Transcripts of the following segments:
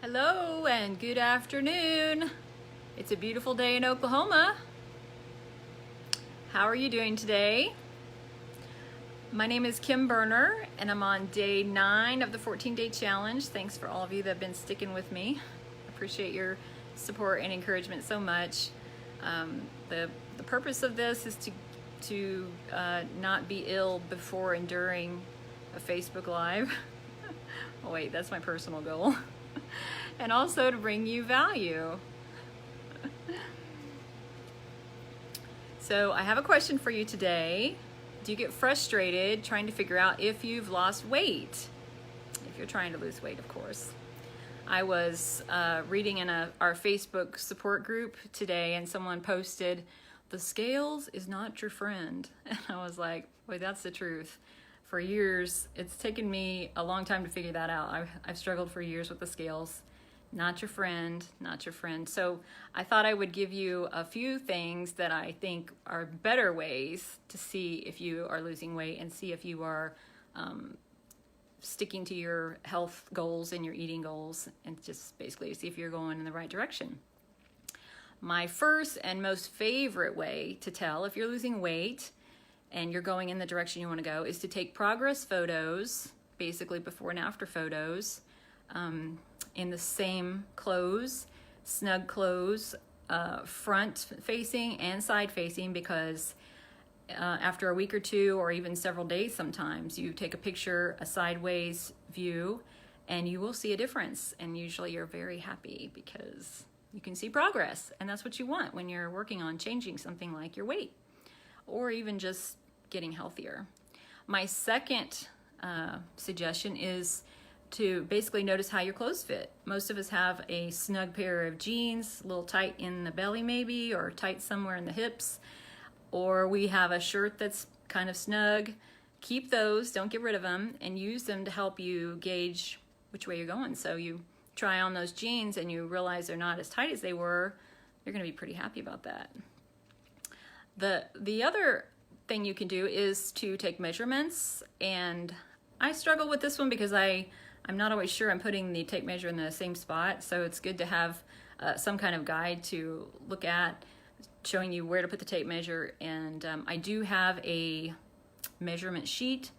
Hello and good afternoon. It's a beautiful day in Oklahoma. How are you doing today? My name is Kim Berner and I'm on day 9 of the 14-day challenge. Thanks for all of you that have been sticking with me. I appreciate your support and encouragement so much. The purpose of this is to not be ill before and during a Facebook Live. Oh wait, that's my personal goal. And also to bring you value. So I have a question for you today. Do you get frustrated trying to figure out if you've lost weight? If you're trying to lose weight, of course. I was reading in our Facebook support group today and someone posted, "The scales is not your friend." And I was like, boy, that's the truth. For years, it's taken me a long time to figure that out. I've struggled for years with the scales. Not your friend, not your friend. So I thought I would give you a few things that I think are better ways to see if you are losing weight and see if you are sticking to your health goals and your eating goals, and just basically see if you're going in the right direction. My first and most favorite way to tell if you're losing weight and you're going in the direction you want to go is to take progress photos, basically before and after photos, in the same clothes, snug clothes, front facing and side facing, because after a week or two or even several days sometimes, you take a picture, a sideways view, and you will see a difference. And usually you're very happy because you can see progress. And that's what you want when you're working on changing something like your weight or even just getting healthier. My second suggestion is to basically notice how your clothes fit. Most of us have a snug pair of jeans, a little tight in the belly maybe, or tight somewhere in the hips, or we have a shirt that's kind of snug. Keep those, don't get rid of them, and use them to help you gauge which way you're going. So you try on those jeans and you realize they're not as tight as they were, you're gonna be pretty happy about that. The other thing you can do is to take measurements, and I struggle with this one because I'm not always sure I'm putting the tape measure in the same spot, so it's good to have some kind of guide to look at showing you where to put the tape measure. And I do have a measurement sheet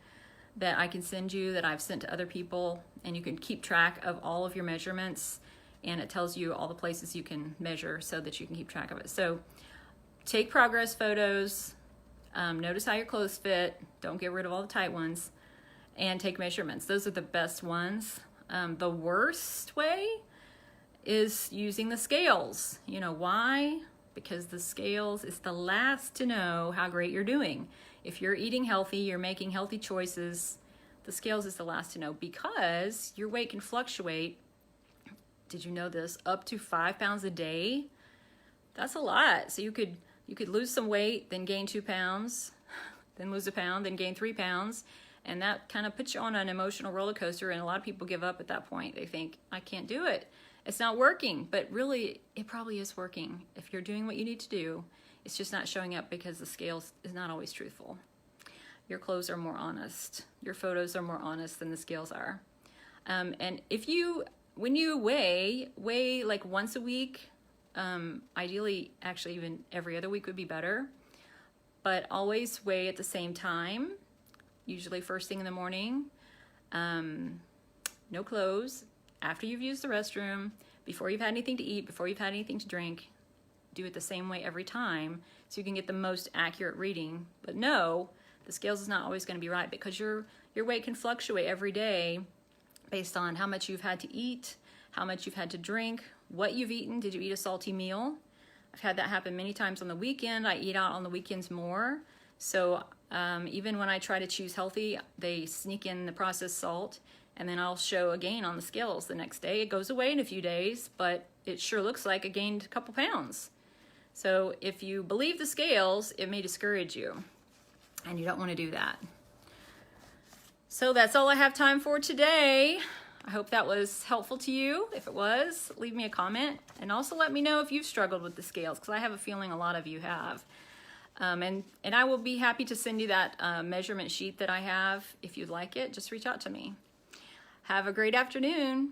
that I can send you that I've sent to other people, and you can keep track of all of your measurements, and it tells you all the places you can measure so that you can keep track of it. So take progress photos, notice how your clothes fit, don't get rid of all the tight ones, and take measurements. Those are the best ones. The worst way is using the scales. You know why? Because the scales is the last to know how great you're doing. If you're eating healthy, you're making healthy choices, the scales is the last to know, because your weight can fluctuate. Did you know this? Up to 5 pounds a day. That's a lot. So you could lose some weight, then gain 2 pounds, then lose a pound, then gain 3 pounds. And that kind of puts you on an emotional roller coaster, and a lot of people give up at that point. They think, I can't do it. It's not working. But really, it probably is working. If you're doing what you need to do, it's just not showing up because the scales is not always truthful. Your clothes are more honest. Your photos are more honest than the scales are. And when you weigh like once a week, ideally, actually even every other week would be better, but always weigh at the same time. Usually first thing in the morning, no clothes, after you've used the restroom, before you've had anything to eat, before you've had anything to drink. Do it the same way every time so you can get the most accurate reading. But no, the scales is not always going to be right, because your weight can fluctuate every day based on how much you've had to eat, how much you've had to drink, what you've eaten. Did you eat a salty meal? I've had that happen many times on the weekend. I eat out on the weekends more. So even when I try to choose healthy, they sneak in the processed salt, and then I'll show a gain on the scales the next day. It goes away in a few days, but it sure looks like I gained a couple pounds. So if you believe the scales, it may discourage you, and you don't want to do that. So that's all I have time for today. I hope that was helpful to you. If it was, leave me a comment, and also let me know if you've struggled with the scales, because I have a feeling a lot of you have. And I will be happy to send you that measurement sheet that I have. If you'd like it, just reach out to me. Have a great afternoon.